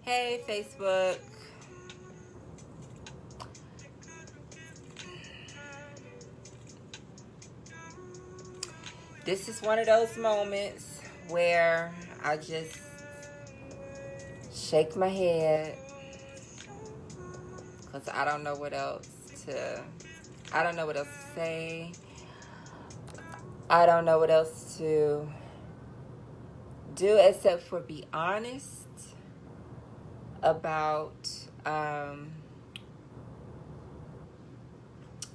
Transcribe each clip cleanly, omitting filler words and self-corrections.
Hey, Facebook. This is one of those moments where I just shake my head because I don't know what else to. I don't know what else to say. I don't know what else to do except for be honest about um,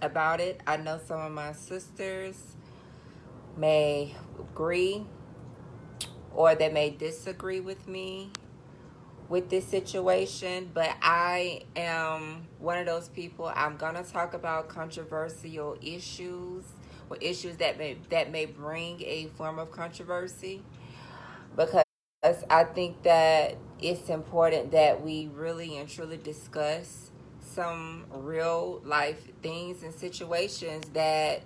about it. I know some of my sisters may agree or they may disagree with me with this situation, but I am one of those people. I'm gonna talk about controversial issues or issues that may bring a form of controversy, because I think that it's important that we really and truly discuss some real life things and situations that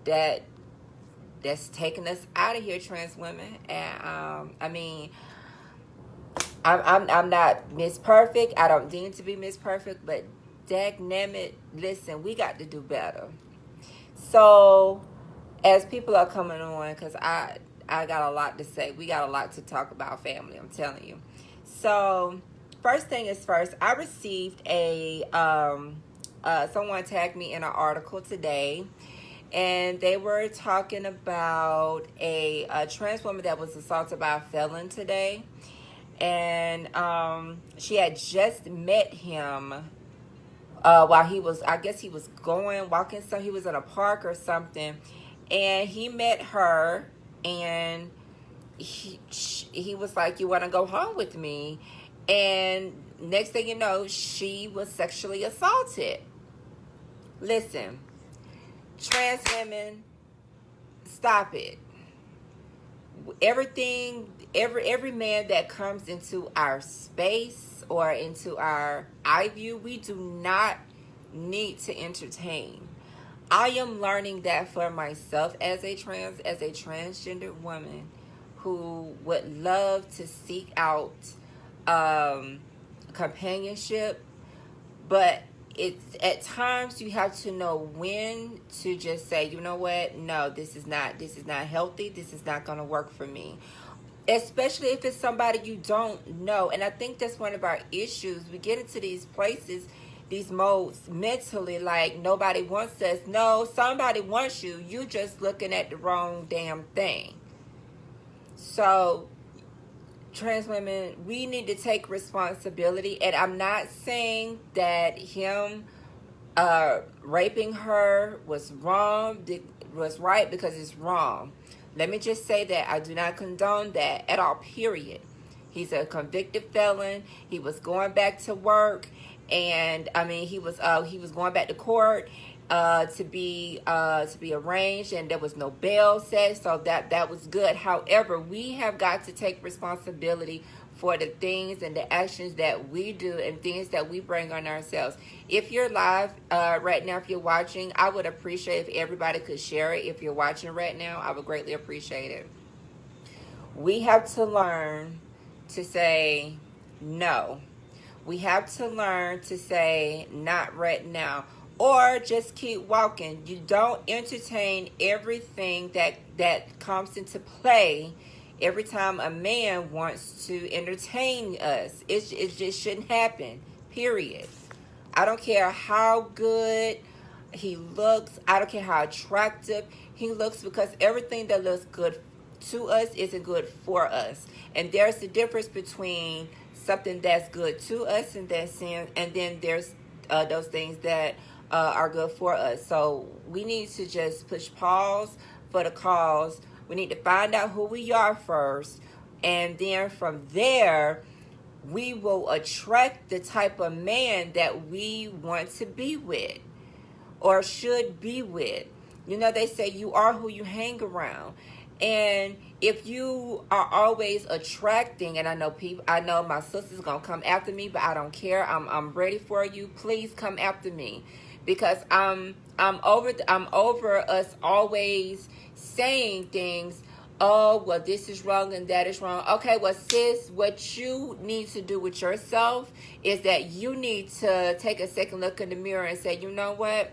that's taking us out of here, trans women. And I mean, I'm not Miss Perfect. I don't deem to be Miss Perfect, but dagnammit, listen, we got to do better. So as people are coming on, because I got a lot to say. We got a lot to talk about, family. I'm telling you. So first thing is first. I received a someone tagged me in an article today, and they were talking about a trans woman that was assaulted by a felon today, and she had just met him while he was, I guess he was going walking, so he was in a park or something, and he met her, and he was like, "You want to go home with me?" And next thing you know, she was sexually assaulted. Listen, trans women, stop it. Every man that comes into our space or into our eye view, we do not need to entertain. I am learning that for myself as a transgendered woman who would love to seek out um, companionship, but it's at times you have to know when to just say, you know what, no, this is not healthy, this is not going to work for me, especially if it's somebody you don't know. And I think that's one of our issues. We get into these places, these modes mentally, like nobody wants us. No, somebody wants you. You just looking at the wrong damn thing. So trans women, we need to take responsibility. And I'm not saying that him raping her was wrong, was right, because it's wrong. Let me just say that I do not condone that at all, period. He's a convicted felon. He was going back to work, and I mean he was going back to court to be arranged, and there was no bail set, so that was good. However, we have got to take responsibility for the things and the actions that we do and things that we bring on ourselves. If you're live right now, if you're watching, I would appreciate if everybody could share it. If you're watching right now, I would greatly appreciate it. We have to learn to say no. We have to learn to say not right now, or just keep walking. You don't entertain everything that comes into play every time a man wants to entertain us. It just shouldn't happen, period. I don't care how good he looks. I don't care how attractive he looks, because everything that looks good to us isn't good for us. And there's the difference between something that's good to us and then there's those things that are good for us. So we need to just push pause for the cause. We need to find out who we are first, and then from there we will attract the type of man that we want to be with or should be with. You know, they say you are who you hang around. And if you are always attracting, and I know my sister's gonna come after me, but I don't care. I'm ready for you. Please come after me, because I'm over us always saying things oh, well, this is wrong and that is wrong. Okay, well, sis, what you need to do with yourself is that you need to take a second look in the mirror and say, you know what?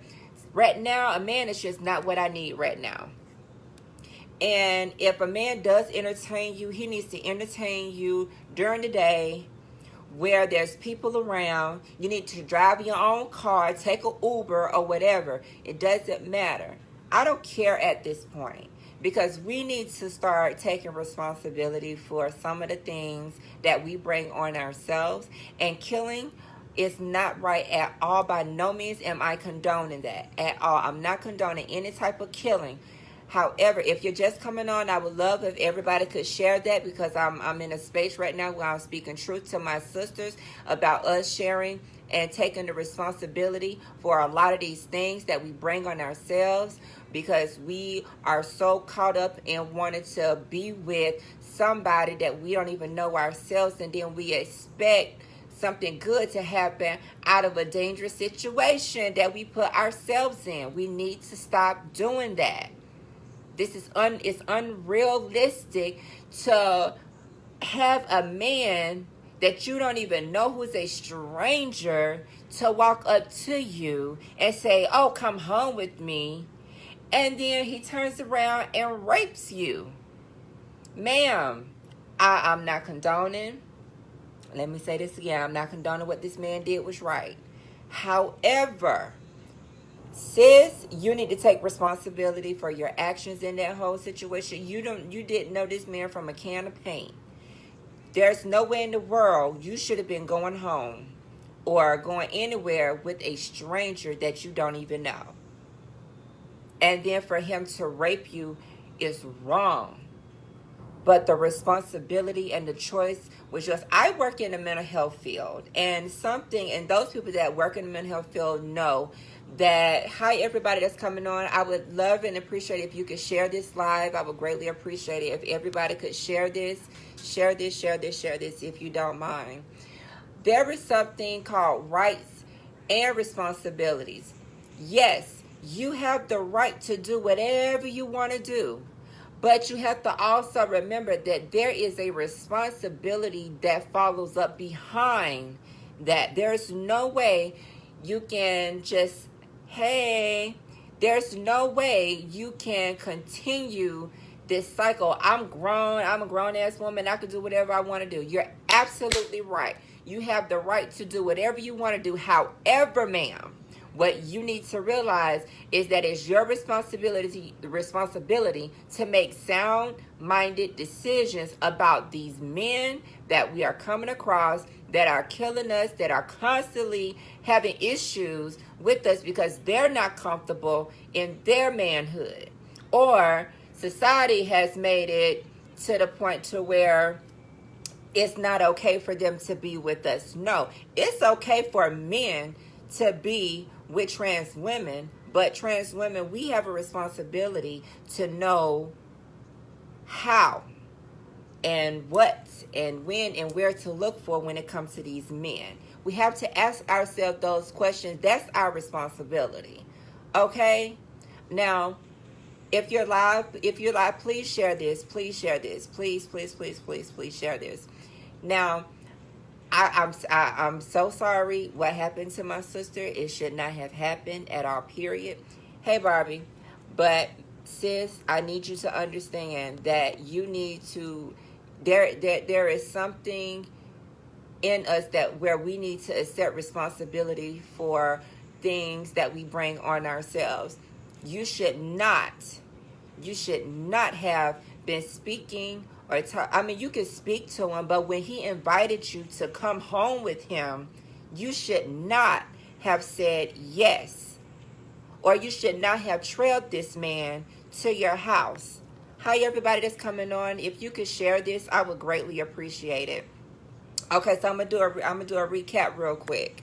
Right now, a man is just not what I need right now. And if a man does entertain you, he needs to entertain you during the day where there's people around. You need to drive your own car, take an Uber or whatever. It doesn't matter. I don't care at this point, because we need to start taking responsibility for some of the things that we bring on ourselves. And killing is not right at all. By no means am I condoning that at all. I'm not condoning any type of killing. However, if you're just coming on, I would love if everybody could share that, because I'm in a space right now where I'm speaking truth to my sisters about us sharing and taking the responsibility for a lot of these things that we bring on ourselves, because we are so caught up in wanting to be with somebody that we don't even know ourselves, and then we expect something good to happen out of a dangerous situation that we put ourselves in. We need to stop doing that. This is it's unrealistic to have a man that you don't even know, who's a stranger, to walk up to you and say, oh, come home with me. And then he turns around and rapes you. Ma'am, I'm not condoning. Let me say this again. I'm not condoning what this man did was right. However, sis, you need to take responsibility for your actions in that whole situation. You didn't know this man from a can of paint. There's no way in the world you should have been going home or going anywhere with a stranger that you don't even know. And then for him to rape you is wrong. But the responsibility and the choice was yours. I work in the mental health field, and those people that work in the mental health field know that. Hi, everybody that's coming on. I would love and appreciate if you could share this live. I would greatly appreciate it if everybody could share this, if you don't mind. There is something called rights and responsibilities. Yes, you have the right to do whatever you want to do. But you have to also remember that there is a responsibility that follows up behind that. There's no way you can just, there's no way you can continue this cycle. I'm a grown-ass woman. I can do whatever I want to do. You're absolutely right. You have the right to do whatever you want to do. However, ma'am, what you need to realize is that it's your responsibility to make sound-minded decisions about these men that we are coming across, that are killing us, that are constantly having issues with us because they're not comfortable in their manhood. Or society has made it to the point to where it's not okay for them to be with us. No, it's okay for men to be with trans women, but trans women, we have a responsibility to know how and what and when and where to look for when it comes to these men. We have to ask ourselves those questions. That's our responsibility. Okay? Now, if you're live, please share this. Please share this. Please share this. Now, I'm so sorry what happened to my sister. It should not have happened at all, period. Hey, Barbie. But, sis, I need you to understand that you need to, there is something in us that where we need to accept responsibility for things that we bring on ourselves. You should not have been speaking or you could speak to him, but when he invited you to come home with him, you should not have said yes. Or you should not have trailed this man to your house. Hi, everybody that's coming on. If you could share this, I would greatly appreciate it. Okay, so I'm gonna do a recap real quick.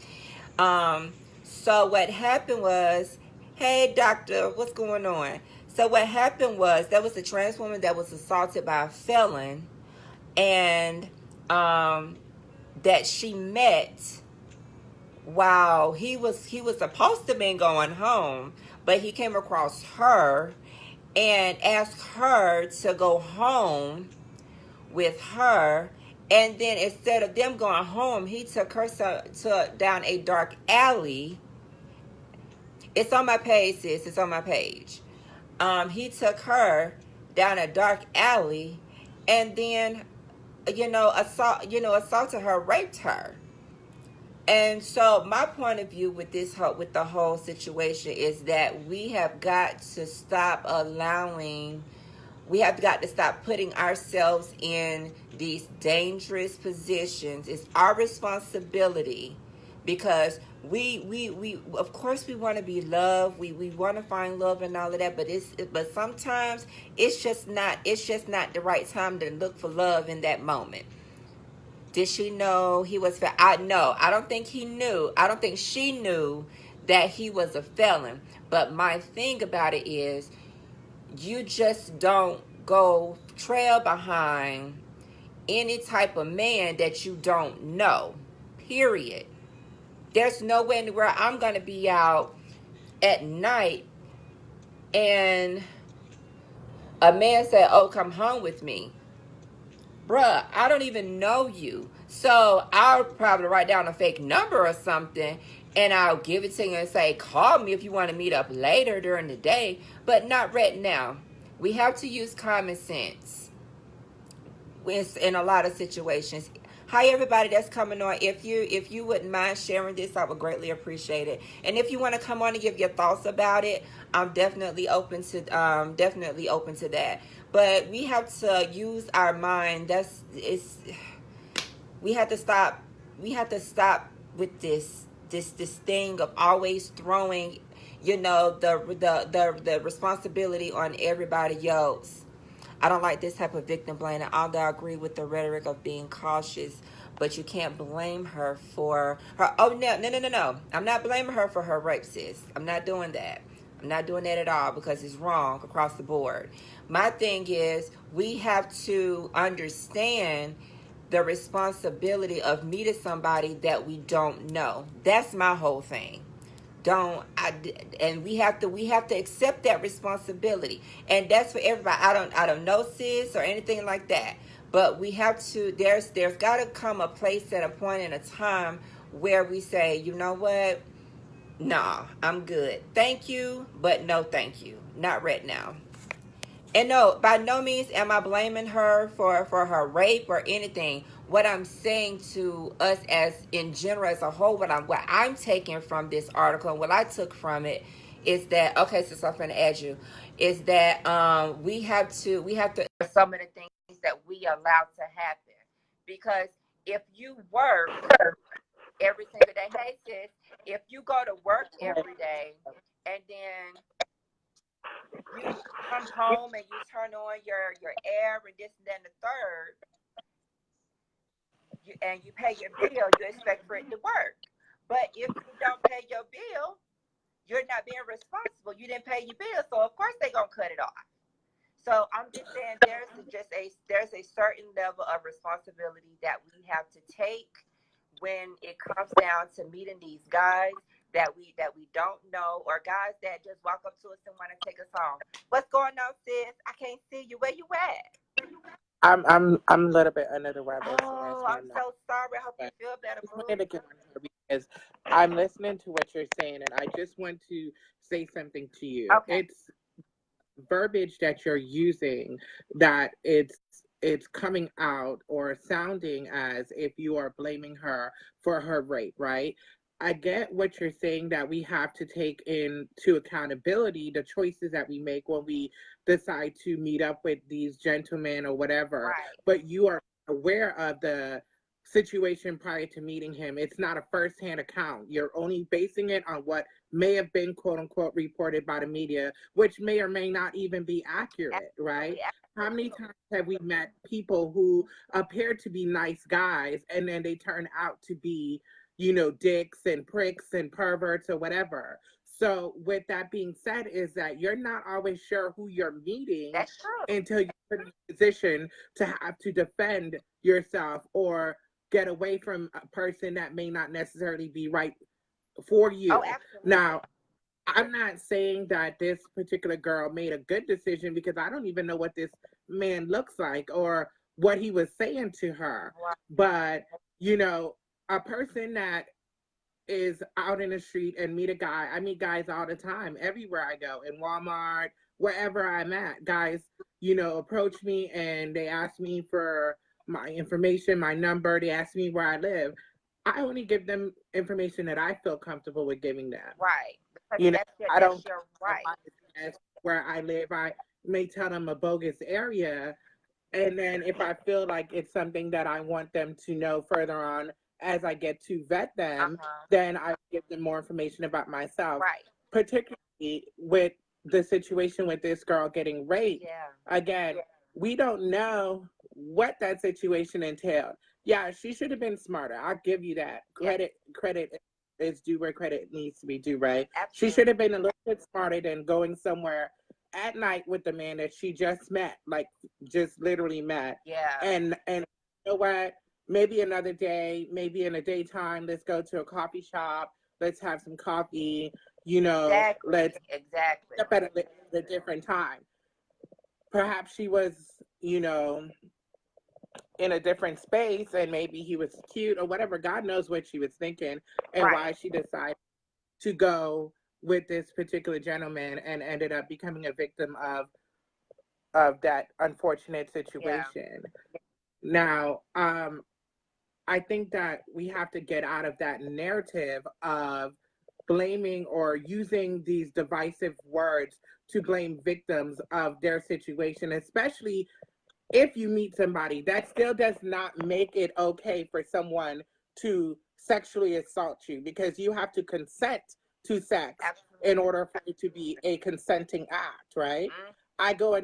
So what happened was, hey, doctor, what's going on? So what happened was there was a trans woman that was assaulted by a felon, and that she met while he was supposed to be going home, but he came across her, and asked her to go home with her. And then instead of them going home, he took her to down a dark alley. It's on my page, sis. It's on my page. He took her down a dark alley, and then, assaulted her, raped her. And so my point of view with with the whole situation is that we have got to stop putting ourselves in these dangerous positions. It's our responsibility, because we of course we want to be loved. We want to find love and all of that, but sometimes it's just not the right time to look for love in that moment. Did she know he was no, I don't think he knew. I don't think she knew that he was a felon. But my thing about it is, you just don't go trail behind any type of man that you don't know. Period. There's no way where I'm going to be out at night and a man said, "Oh, come home with me." Bruh, I don't even know you. So I'll probably write down a fake number or something, and I'll give it to you and say, call me if you want to meet up later during the day, but not right now. We have to use common sense in a lot of situations. Hi everybody that's coming on. If you wouldn't mind sharing this, I would greatly appreciate it. And if you want to come on and give your thoughts about it, I'm definitely open to that. But we have to use our mind. We have to stop with this thing of always throwing, the responsibility on everybody else. I don't like this type of victim blaming, although I agree with the rhetoric of being cautious, but you can't blame her for her. Oh, no. I'm not blaming her for her rape, sis. I'm not doing that. I'm not doing that at all, because it's wrong across the board. My thing is, we have to understand the responsibility of meeting somebody that we don't know. That's my whole thing. And we have to accept that responsibility, and that's for everybody. I don't know, sis, or anything like that, but we have to. There's got to come a place at a point in a time where we say, you know what, nah, I'm good, thank you, but no thank you, not right now. And no, by no means am I blaming her for her rape or anything. What I'm saying to us as in general as a whole, what I'm taking from this article and what I took from it is that, okay, so I'm gonna add you, is that we have to some of the things that we allow to happen. Because if you work every single day, hey sis, if you go to work every day and then you come home and you turn on your air and this and then the third, and you pay your bill, you expect for it to work. But if you don't pay your bill, you're not being responsible. You didn't pay your bill, so of course they're gonna cut it off. So I'm just saying there's a certain level of responsibility that we have to take when it comes down to meeting these guys that we don't know, or guys that just walk up to us and want to take us home. What's going on, sis? I can't see you. Where you at? I'm a little bit under the weather. Oh, I'm so sorry. I hope you feel better. I wanted to get on here because I'm listening to what you're saying, and I just want to say something to you. Okay. It's verbiage that you're using that it's coming out or sounding as if you are blaming her for her rape, right? I get what you're saying, that we have to take into accountability the choices that we make when we decide to meet up with these gentlemen or whatever. Right. But you are aware of the situation prior to meeting him. It's not a first-hand account. You're only basing it on what may have been quote unquote reported by the media, which may or may not even be accurate, right? How many times have we met people who appear to be nice guys and then they turn out to be, dicks and pricks and perverts or whatever? So with that being said, is that you're not always sure who you're meeting until you're in a position to have to defend yourself or get away from a person that may not necessarily be right for you. Oh, absolutely. Now, I'm not saying that this particular girl made a good decision because I don't even know what this man looks like or what he was saying to her. Right. But, you know, a person that is out in the street and meet a guy, I meet guys all the time, everywhere I go, in Walmart, wherever I'm at. Guys, you know, approach me and they ask me for my information, my number, they ask me where I live. I only give them information that I feel comfortable with giving them. Right. Because You know, I don't that's your tell right. my where I live. I may tell them a bogus area, and then if I feel like it's something that I want them to know further on as I get to vet them, Uh-huh. then I give them more information about myself. Right. Particularly with the situation with this girl getting raped. Yeah. Again, we don't know what that situation entailed. Yeah, she should have been smarter. I'll give you that. Yeah. Credit is due where credit needs to be due, right? She Absolutely. should have been a little bit smarter than going somewhere at night with the man that she just met, like just literally met. Yeah. And you know what? Maybe another day, maybe in the daytime, let's go to a coffee shop, let's have some coffee, you know, Exactly. let's Exactly. step at a different time. Perhaps she was, you know, in a different space and maybe he was cute or whatever. God knows what she was thinking and Right. why she decided to go with this particular gentleman and ended up becoming a victim of that unfortunate Yeah. situation. Now, I think that we have to get out of that narrative of blaming or using these divisive words to blame victims of their situation, especially if you meet somebody. That still does not make it okay for someone to sexually assault you because you have to consent to sex Absolutely. in order for it to be a consenting act, right? Mm-hmm. I go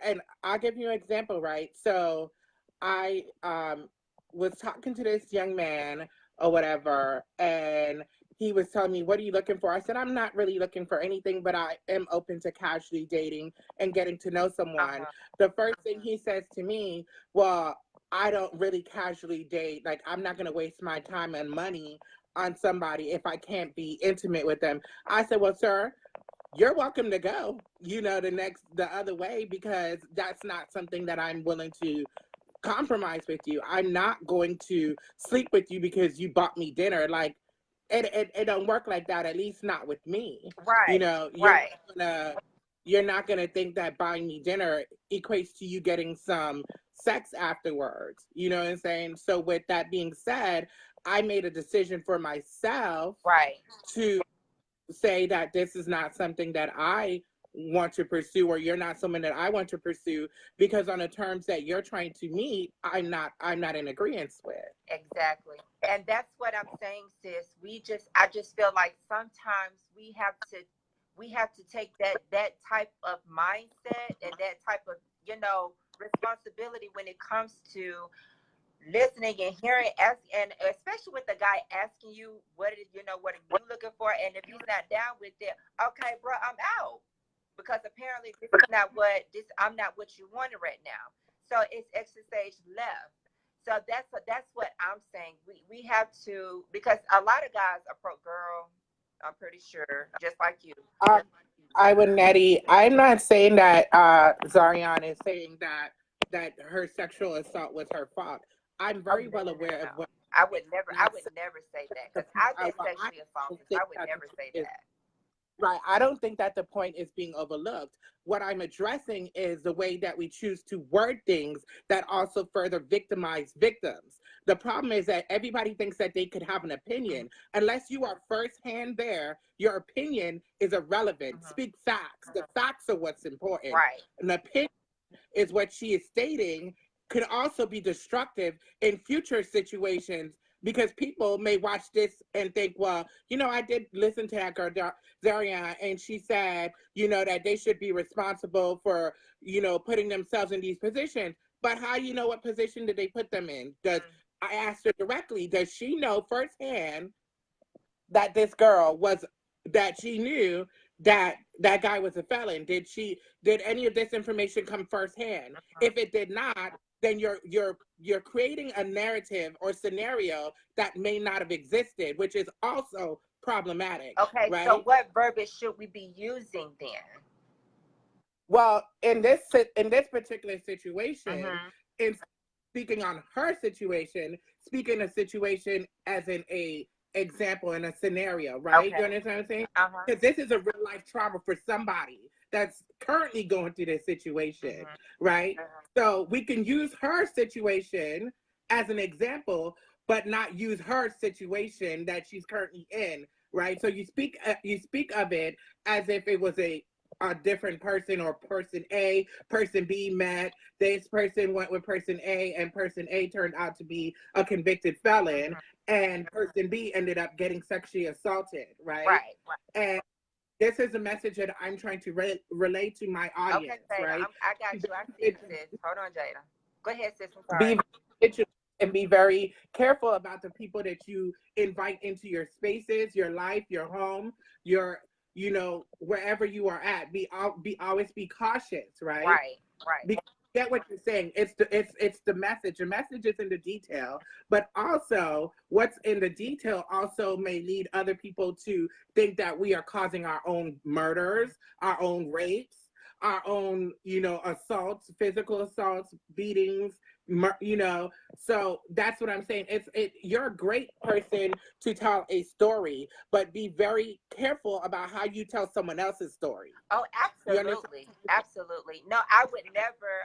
and I'll give you an example, right? So I was talking to this young man or whatever, and he was telling me, "What are you looking for?" I said, "I'm not really looking for anything, but I am open to casually dating and getting to know someone." Uh-huh. The first thing he says to me, "Well, I don't really casually date. Like, I'm not going to waste my time and money on somebody if I can't be intimate with them." I said, "Well, sir, you're welcome to go, you know, the other way, because that's not something that I'm willing to compromise with you. I'm not going to sleep with you because you bought me dinner. Like, it don't work like that, at least not with me. You Right. know, Right. you're not gonna think that buying me dinner equates to you getting some sex afterwards. You know what I'm saying? So with that being said, I made a decision for myself Right. to say that this is not something that I want to pursue, or you're not someone that I want to pursue, because on the terms that you're trying to meet, I'm not in agreement with. Exactly. And that's what I'm saying, sis. I just feel like sometimes we have to take that type of mindset and that type of, responsibility when it comes to listening and hearing, and especially with the guy asking you what are you looking for, and if he's not down with it, okay, bro, I'm out, because apparently I'm not what you wanted right now. So it's extra stage left. So that's what I'm saying. We have to, because a lot of guys approach, girl, I'm pretty sure, just like you. Um, I would, Nettie. I'm not saying that Zarian is saying that her sexual assault was her fault. I'm Oh, very no, well no, no, aware of no. what I not would saying never say that, the because point. I've been Well, I sexually don't assaulted, so think I would that the never point say is that. right. I don't think that the point is being overlooked. What I'm addressing is the way that we choose to word things that also further victimize victims. The problem is that everybody thinks that they could have an Mm-hmm. opinion. Unless you are firsthand there, your opinion is irrelevant. Mm-hmm. Speak facts. The facts are what's important. Right. An opinion is what she is stating could also be destructive in future situations, because people may watch this and think, well, I did listen to that girl, Zarian, and she said, that they should be responsible for, putting themselves in these positions. But how do you know what position did they put them in? I asked her directly, does she know firsthand that this girl was that she knew that guy was a felon? Did any of this information come firsthand? Mm-hmm. If it did not, then you're creating a narrative or scenario that may not have existed, which is also problematic, Okay, so right? what verbiage should we be using then? Well, in this particular situation, Mm-hmm. in speaking on her situation, speaking a situation as in a example in a scenario, right? Okay. You understand what I'm saying? Uh-huh. Because this is a real life trauma for somebody that's currently going through this situation, Mm-hmm. right? Uh-huh. So we can use her situation as an example, but not use her situation that she's currently in, right? So you speak of it as if it was a different person, or person A, person B met. This person went with person A, and person A turned out to be a convicted felon, Mm-hmm. and person B ended up getting sexually assaulted, right? Right, right. And this is a message that I'm trying to relay to my Okay, audience, Jada, right? I got you. I see you, sis. Hold on, Jada. Go ahead, sis. I'm sorry. Be vigilant and be very careful about the people that you invite into your spaces, your life, your home, your, wherever you are at. Always be cautious, right? Right, right. Because get what you're saying. It's the message. The message is in the detail, but also what's in the detail also may lead other people to think that we are causing our own murders, our own rapes, our own, assaults, physical assaults, beatings, so that's what I'm saying. You're a great person to tell a story, but be very careful about how you tell someone else's story. Oh, You understand? absolutely, absolutely. No, I would never.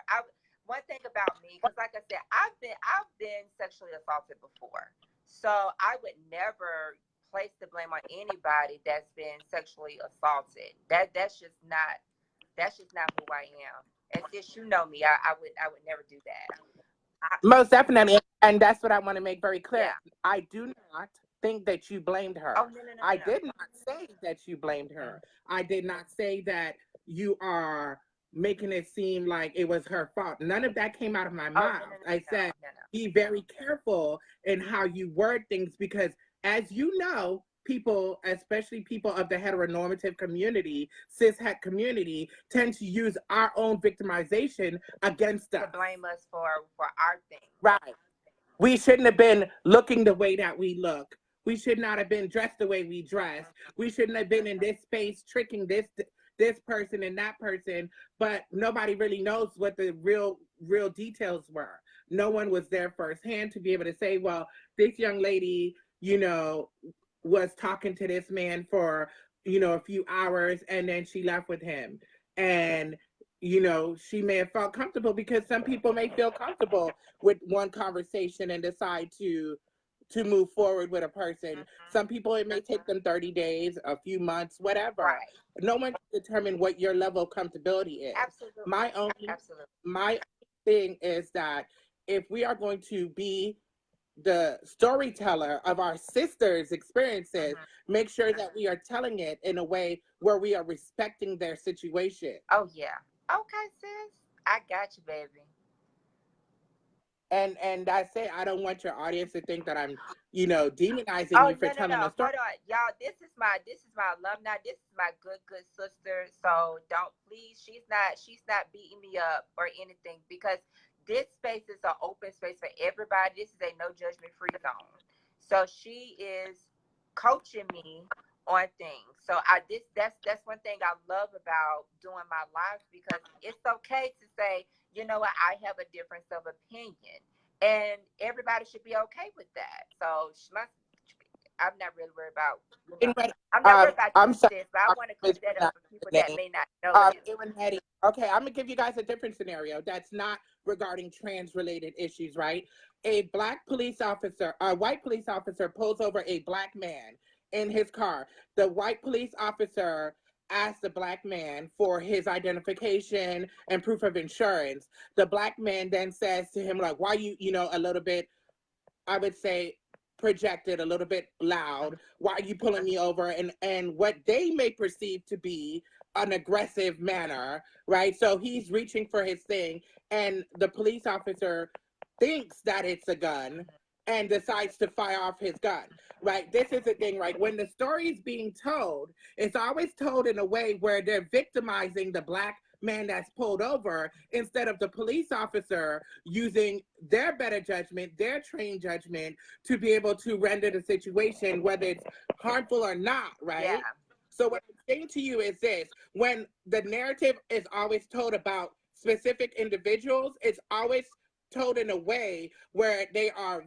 One thing about me, because like I said, I've been sexually assaulted before, so I would never place the blame on anybody that's been sexually assaulted. That's just not who I am. And since you know me, I would never do that. Most definitely. And that's what I want to make very clear. Yeah. I do not think that you blamed Oh, her. no, no, no, I no, no. did not say that you blamed her. I did not say that you are making it seem like it was her fault. None of that came out of my Oh, mouth. no, no, I no, said, no, no. be very careful in how you word things, because as you know, people, especially people of the heteronormative community, cishet community, tend to use our own victimization against To us. blame us for our things. Right. We shouldn't have been looking the way that we look. We should not have been dressed the way we dress. We shouldn't have been in this space tricking this person and that person, but nobody really knows what the real details were. No one was there firsthand to be able to say, well, this young lady, was talking to this man for, a few hours, and then she left with him. And she may have felt comfortable, because some people may feel comfortable with one conversation and decide to move forward with a person. Some people, it may take them 30 days, a few months, whatever. Right. No one can determine what your level of comfortability is. Absolutely. My only Absolutely. my thing is that if we are going to be the storyteller of our sisters' experiences, make sure that we are telling it in a way where we are respecting their situation. Oh yeah. Okay, sis. I got you, baby. And that's it. I don't want your audience to think that I'm, demonizing Oh you for no, no, telling no. a story. Hold on. Y'all, this is my alumni. This is my good sister. So don't, please, she's not beating me up or anything, because this space is an open space for everybody. This is a no judgment free zone. So she is coaching me on things. So that's one thing I love about doing my lives, because it's okay to say, you know what, I have a difference of opinion, and everybody should be okay with that. So I'm not really worried about, I'm not worried about I'm you, sorry. sis, but I want to clear that up for people that Name. may not know this. Aaron, okay, I'm gonna give you guys a different scenario that's not regarding trans related issues, right? A white police officer pulls over a black man in his car. The white police officer asks the black man for his identification and proof of insurance. The black man then says to him, like, why a little bit, I would say, projected, a little bit loud. Why are you pulling me over? And what they may perceive to be an aggressive manner, right? So he's reaching for his thing, and the police officer thinks that it's a gun and decides to fire off his gun, right? This is the thing, right? When the story is being told, it's always told in a way where they're victimizing the black man that's pulled over, instead of the police officer using their better judgment, their trained judgment to be able to render the situation, whether it's harmful or not, right? Yeah. So what I'm saying to you is this: when the narrative is always told about specific individuals, it's always told in a way where they are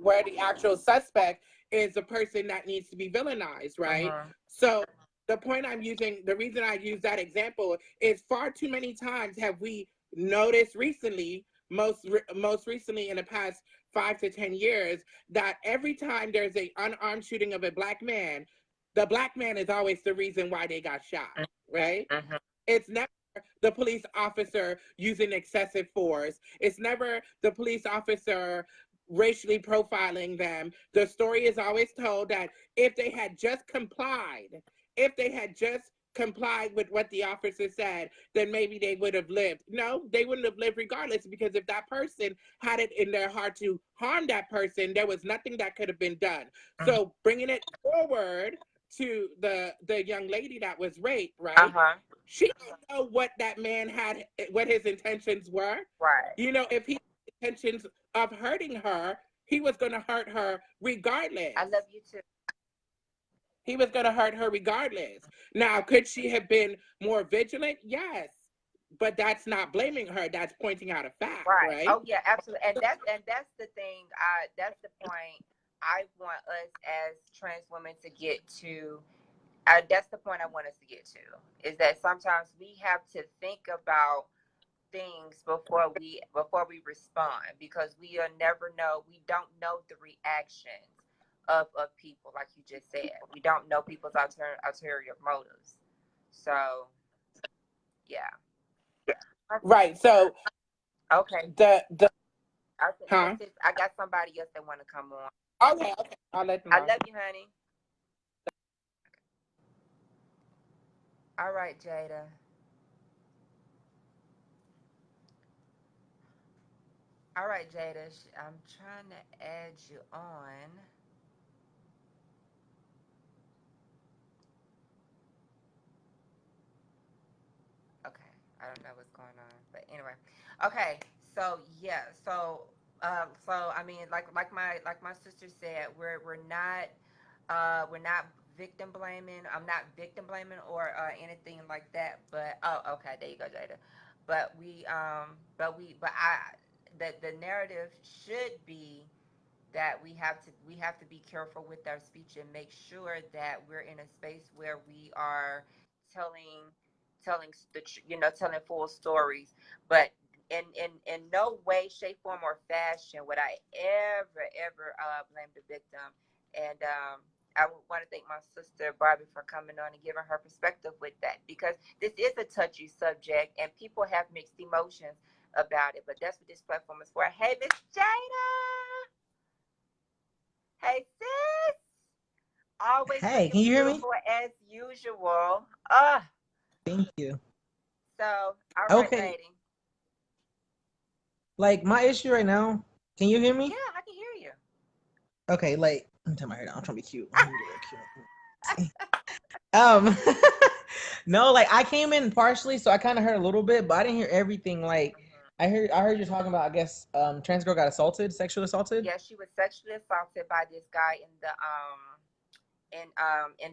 where the actual suspect is the person that needs to be villainized, right? So the point I'm using, the reason I use that example is far too many times have we noticed recently, most recently in the past 5 to 10 years, that every time there's a unarmed shooting of a black man, the black man is always the reason why they got shot, right? It's never the police officer using excessive force. It's never the police officer racially profiling them. The story is always told that if they had just complied, if they had just complied with what the officer said, then maybe they would have lived. No, they wouldn't have lived regardless, because if that person had it in their heart to harm that person, there was nothing that could have been done. So bringing it forward to the young lady that was raped, right? She didn't know what that man had, what his intentions were. Right. You know, if he had intentions of hurting her, he was going to hurt her regardless. I love you too. He was going to hurt her regardless. Now, could she have been more vigilant? Yes. But that's not blaming her. That's pointing out a fact, right? Oh yeah, absolutely. And that's the thing. That's the point I want us as trans women to get to. That's the point I want us to get to. Is that sometimes we have to think about things before we respond, because we never know. We don't know the reactions of people, like you just said. We don't know people's ulterior motives. So yeah. Right. So okay. the I got somebody else that want to come on. Okay. I'll let them know. I love you, honey. All right, Jada. All right, Jada. I'm trying to add you on. Okay, I don't know what's going on, but anyway. Okay, so yeah, so I mean, like my sister said, we're not victim blaming. I'm not victim blaming or anything like that. But oh, okay, there you go, Jada. But the narrative should be that we have to be careful with our speech and make sure that we're in a space where we are telling telling full stories. But in no way, shape, form, or fashion would I ever blame the victim. And I want to thank my sister Barbie for coming on and giving her perspective with that, because this is a touchy subject and people have mixed emotions about it. But that's what this platform is for. Hey, Miss Jada. Hey, sis. Always Hey, looking can you hear me? beautiful as usual. Thank you. So, all right, Okay, lady. like my issue right now, can you hear me? Yeah, I can hear you. Okay, like let me turn my hair down. I'm trying to be cute. Let me get real cute. No, like I came in partially, so I kind of heard a little bit, but I didn't hear everything. Like I heard you talking about, I guess, trans girl got assaulted, sexually assaulted. Yeah, she was sexually assaulted by this guy in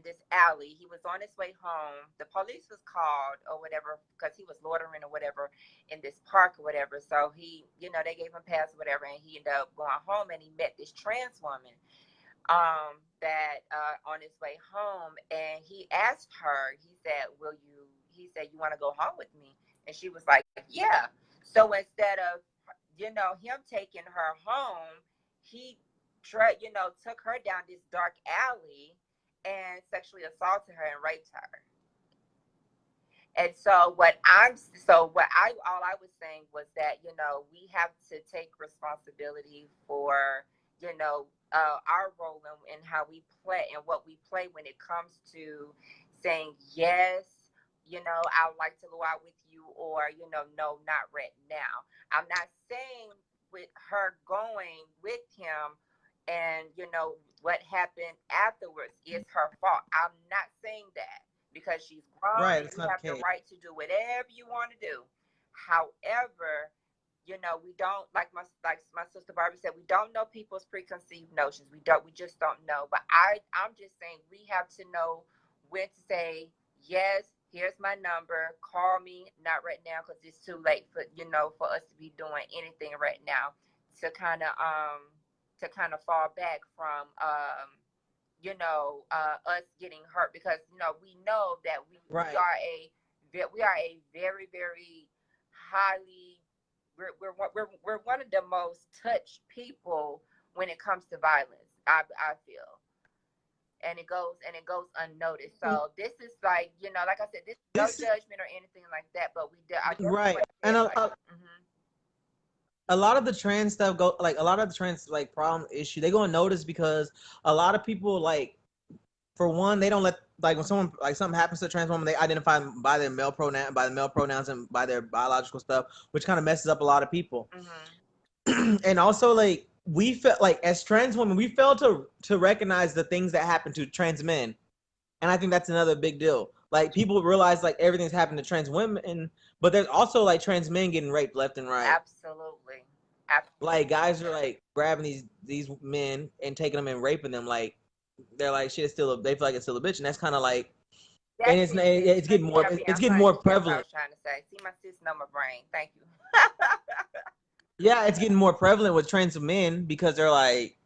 this alley. He was on his way home. The police was called or whatever because he was loitering or whatever in this park or whatever. So he, they gave him pass or whatever, and he ended up going home and he met this trans woman that on his way home, and he asked her. He said, "You want to go home with me?" And she was like, "Yeah." So instead of him taking her home, he took her down this dark alley and sexually assaulted her and raped her. And so all I was saying was that, we have to take responsibility for, our role in how we play and what we play when it comes to saying, yes, I would like to go out with you, or, no, not right now. I'm not saying with her going with him and, what happened afterwards is her fault. I'm not saying that, because she's grown Right. and It's you not have the the case. right to do whatever you want to do. However, we don't, like my sister Barbie said, we don't know people's preconceived notions. We just don't know. But I'm just saying, we have to know when to say, yes, here's my number, call me, not right now, because it's too late for us to be doing anything right now, to kind of fall back from us getting hurt, because we know that we Right. are a very, very highly, we're one of the most touched people when it comes to violence. I feel, and it goes unnoticed. So this is like I said, this is no This judgment or anything like that, but I definitely right. want to And say, like, a lot of the trans stuff go like a lot of the trans like problem issue they go unnoticed because a lot of people like for one they don't let like when someone like something happens to a trans woman they identify by their male pronouns and by their biological stuff, which kind of messes up a lot of people. And also like we felt like as trans women we fail to recognize the things that happen to trans men, and I think that's another big deal. Like people realize like everything's happened to trans women, but there's also like trans men getting raped left and right. absolutely. Like guys are like grabbing these men and taking them and raping them. Like they're like shit. They feel like it's still a bitch, and that's kind of like, and That's it's it, sis. it's Thank getting you more for being it's getting more honest. That's what I prevalent. was trying to say. See, my sis know my brain. Thank you. Yeah, it's getting more prevalent with trans men because they're like,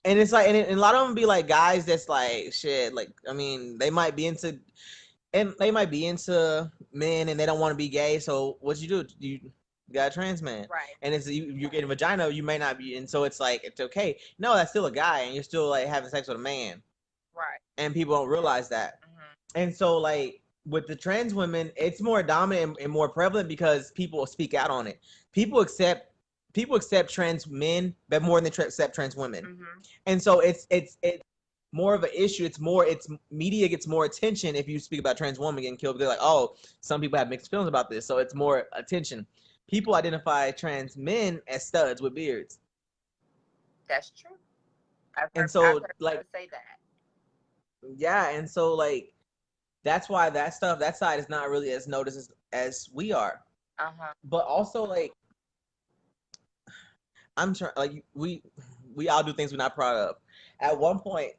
and it's like, and a lot of them be like guys that's like shit. Like I mean, they might be into men and they don't want to be gay. So what you do? You got a trans man, Right. and it's you're getting vagina. You may not be, and so it's like it's okay. No, that's still a guy, and you're still like having sex with a man, Right. and people don't realize that. And so like with the trans women, it's more dominant and more prevalent because people speak out on it. People accept people accept trans men, but more than accept trans women. And so it's more of an issue. It's media gets more attention if you speak about trans women getting killed. They're like, oh, some people have mixed feelings about this, so it's more attention. People identify trans men as studs with beards, That's true. I've and heard, I've so heard like people say that. yeah, and so like that's why that side is not really as noticed as we are. But also like I'm trying like we all do things we're not proud of. At one point,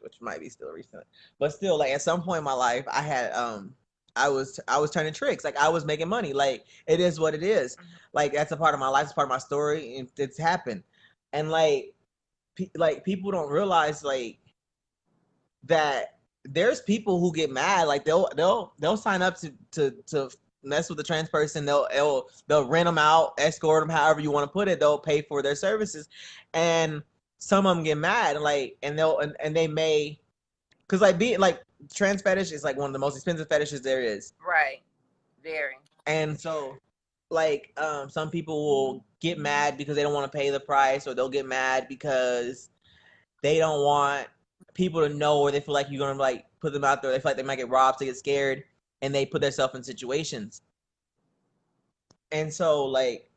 which might be still recent, but still like at some point in my life, I had I was turning tricks. Like I was making money. Like it is what it is. Like that's a part of my life. It's part of my story. And it's happened. And like people don't realize like that there's people who get mad. Like they'll sign up to mess with a trans person. They'll rent them out, escort them, however you want to put it. They'll pay for their services, and some of them get mad. Like and they may because like being like trans fetish is like one of the most expensive fetishes there is. Right. Very. And so like some people will get mad because they don't want to pay the price, or they'll get mad because they don't want people to know, or they feel like you're gonna like put them out there. They feel like they might get robbed, they get scared, and they put themselves in situations. And so like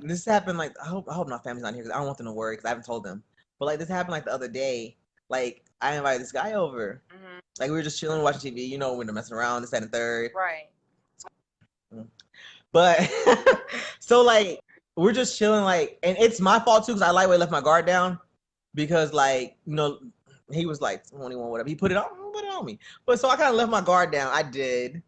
this happened like I hope my family's not here because I don't want them to worry because I haven't told them. But like this happened like the other day. Like I invited this guy over. Like we were just chilling, watching TV. You know, when they're messing around, this, that, and third. Right. But so like we're just chilling, like, and it's my fault too because I lightweight left my guard down because like he was like 21, whatever. He put it on me. But so I kind of left my guard down. I did,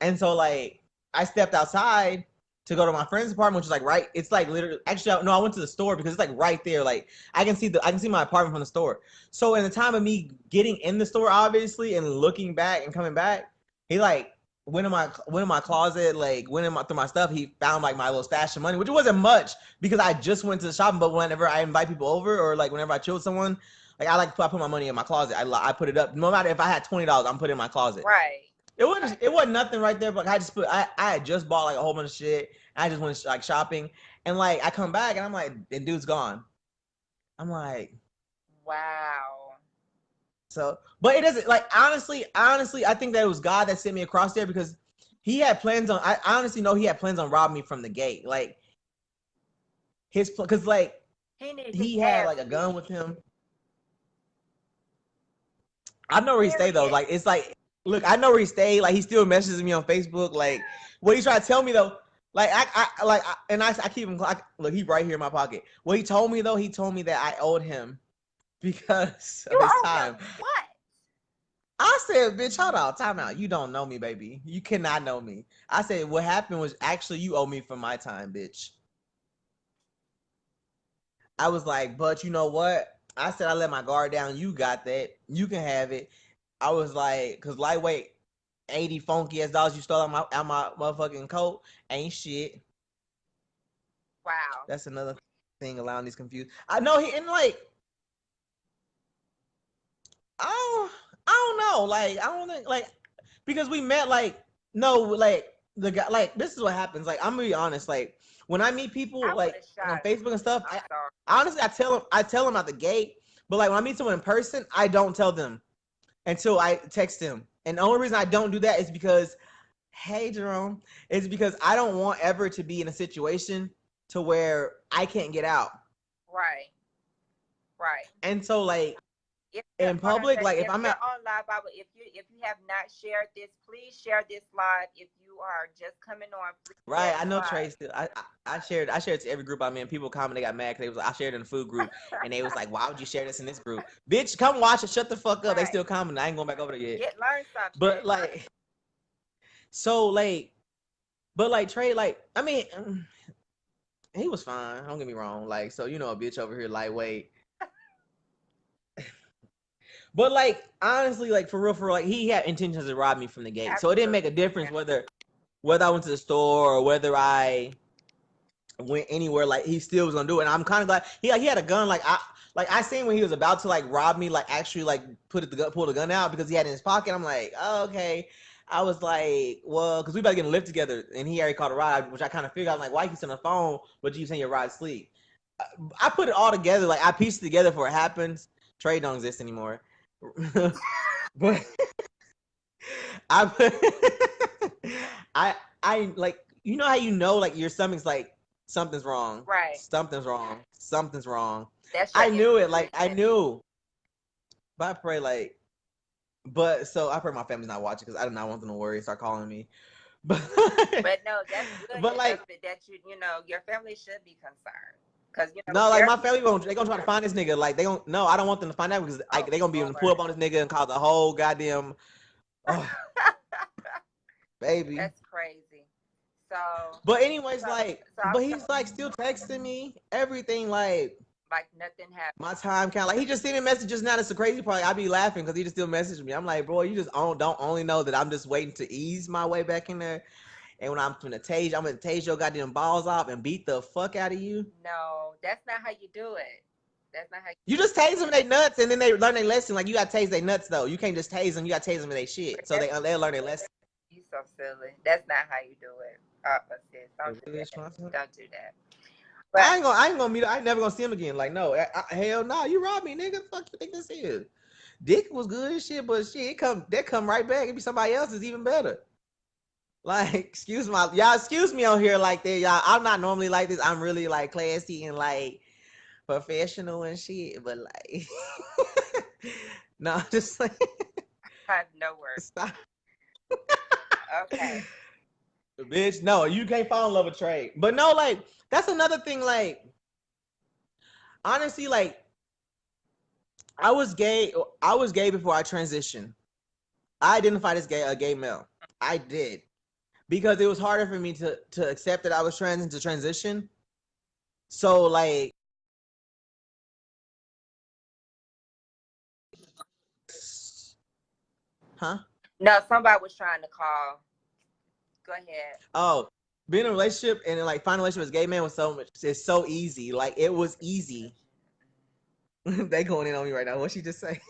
and so like I stepped outside to go to my friend's apartment, which is like right. It's like literally. Actually, no, I went to the store because it's like right there. Like I can see my apartment from the store. So in the time of me getting in the store, obviously, and looking back and coming back, he like went in my closet, like through my stuff. He found like my little stash of money, which wasn't much because I just went to the shopping. But whenever I invite people over or like whenever I chill with someone, like I put my money in my closet. I put it up. No matter if I had $20, I'm putting it in my closet. Right. It wasn't nothing right there, but I had just bought like a whole bunch of shit. I just went like shopping, and like I come back and I'm like, the dude's gone. I'm like, wow. So, but it doesn't like honestly, I think that it was God that sent me across there because he had plans on. I honestly know he had plans on robbing me from the gate. Like because like he had like a gun with him. I know where he stayed though. Period. Like it's like, look, I know where he stayed. Like he still messages me on Facebook. Like what he's trying to tell me though. Like I keep him. Look, he right here in my pocket. What he told me though, he told me that I owed him because You of his owe time. him what? I said, bitch, hold on, time out. You don't know me, baby. You cannot know me. I said, what happened was actually you owe me for my time, bitch. I was like, but you know what? I said I let my guard down. You got that. You can have it. I was like, cause lightweight, 80 funky ass dollars you stole out my motherfucking coat ain't shit. Wow. That's another thing allowing these confused. I know he and like I don't know. Like I don't think like because we met like no like the guy like this is what happens. Like I'm gonna be honest. Like when I meet people I would like have on shot him. Facebook and stuff, I'm sorry. honestly I tell them out the gate. But like when I meet someone in person, I don't tell them until I text them. And the only reason I don't do that is because, hey Jerome, is because I don't want ever to be in a situation to where I can't get out. Right. Right. And so like If in public, like if if I'm you're at on live Bible, if you have not shared this, please share this live. If you are just coming on, please share right, I this know live. Trace. I shared it to every group I'm in. People comment, they got mad because they was I shared it in the food group and they was like, why would you share this in this group? Bitch, come watch it. Shut the fuck up. They Right. still commenting. I ain't going back over there yet. Learn something. But like, so like, but like Trey, like I mean, he was fine. Don't get me wrong. Like, so you know, a bitch over here lightweight. But like, honestly, like for real, like he had intentions to rob me from the gate. So it didn't make a difference whether I went to the store or whether I went anywhere. Like he still was gonna do it. And I'm kind of glad he had a gun. Like I seen when he was about to like rob me, like actually like pull the gun out because he had it in his pocket. I'm like, oh, okay. I was like, well, because we about to get in a lift together, and he already called a ride, which I kind of figured. I'm like, why you on the phone, but you saying your ride sleep? I put it all together, like I pieced it together before it happens. Trade don't exist anymore, but I put, I like you know how you know like your stomach's like something's wrong, Right. something's wrong, something's wrong. That's I knew it, like I knew, but I pray like. But so I pray my family's not watching because I do not want them to worry and start calling me. But no, that's good. But like that you know your family should be concerned because you know. No, like my family they gonna try to find this nigga. Like they gonna no, I don't want them to find out because like they gonna be able to pull up on this nigga and cause the whole goddamn baby. That's crazy. So but anyways, but he's like still texting me everything like nothing happened. My time count. Like he just sent me messages now. That's the crazy part. I be laughing because he just still messaging me. I'm like, bro, you just don't only know that I'm just waiting to ease my way back in there. And when I'm gonna tase your goddamn balls off and beat the fuck out of you. No, that's not how you do it. That's not how you just tase them in their nuts and then they learn their lesson. Like you gotta tase their nuts though. You can't just tase them. You gotta tase them in their shit. So they'll learn their lesson. You so silly. That's not how you do it. Sis, don't do that. Don't do that. But I ain't gonna meet her. I ain't never gonna see him again. Like, no, hell no, you robbed me, nigga. Fuck you think this is? Dick was good and shit, but shit, that come right back. It be somebody else is even better. Like, excuse me on here like that, y'all. I'm not normally like this. I'm really like classy and like professional and shit, but like, no, just like, I have no words. Stop. Okay. Bitch, no, you can't fall in love with Trey. But no, like, that's another thing, like, honestly, like, I was gay before I transitioned. I identified as a gay male. I did. Because it was harder for me to accept that I was trans and to transition. So, like, huh? No, somebody was trying to call. Go ahead. Oh, being in a relationship and like finding a relationship as a gay man was it's so easy. Like it was easy. They going in on me right now. What she just say?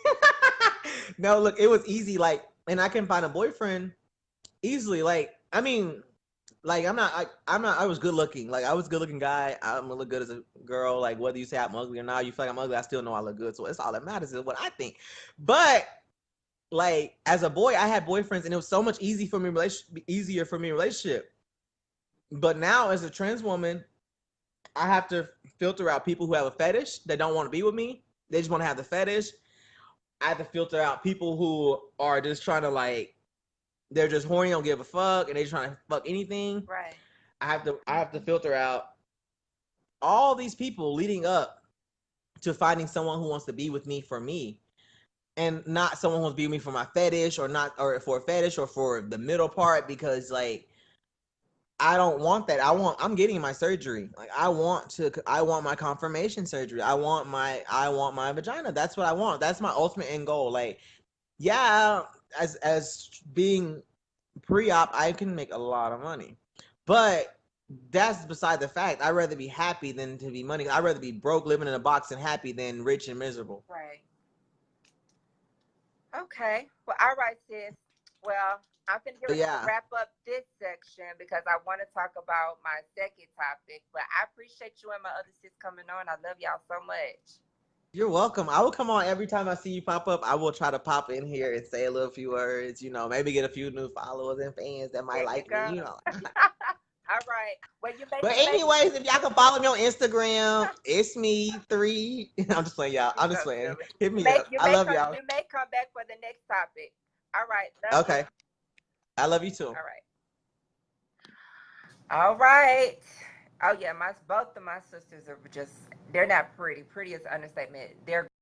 No, look, it was easy. Like, and I can find a boyfriend easily. Like, I mean, like I was good looking. Like I was a good looking guy. I'm gonna look good as a girl. Like whether you say I'm ugly or not, you feel like I'm ugly, I still know I look good. So it's all that matters is what I think. But like as a boy, I had boyfriends and it was so much easier for me in relationship. But now as a trans woman, I have to filter out people who have a fetish that don't want to be with me. They just want to have the fetish. I have to filter out people who are just trying to like, they're just horny, don't give a fuck, and they trying to fuck anything. Right. I have to filter out all these people leading up to finding someone who wants to be with me for me, and not someone who wants to be with me for my fetish, or not, or for a fetish, or for the middle part, because like I don't want that. I'm getting my surgery. Like I want my confirmation surgery. I want my vagina. That's what I want. That's my ultimate end goal. Like, yeah, as being pre-op, I can make a lot of money. But that's beside the fact. I'd rather be happy than to be money. I'd rather be broke, living in a box, and happy than rich and miserable. Right. Okay. Well, all right, sis. Well, I'm going to Yeah. wrap up this section because I want to talk about my second topic. But I appreciate you and my other sis coming on. I love y'all so much. You're welcome. I will come on every time I see you pop up. I will try to pop in here and say a little few words, maybe get a few new followers and fans that might like me. All right. Well, But anyways, if y'all can follow me on Instagram, it's me 3. I'm just playing, y'all. I'm just playing. Hit me up. I love y'all. You may come back for the next topic. All right. Okay. I love you too. All right. All right. Oh yeah, both of my sisters are they're not pretty. Pretty is an understatement. They're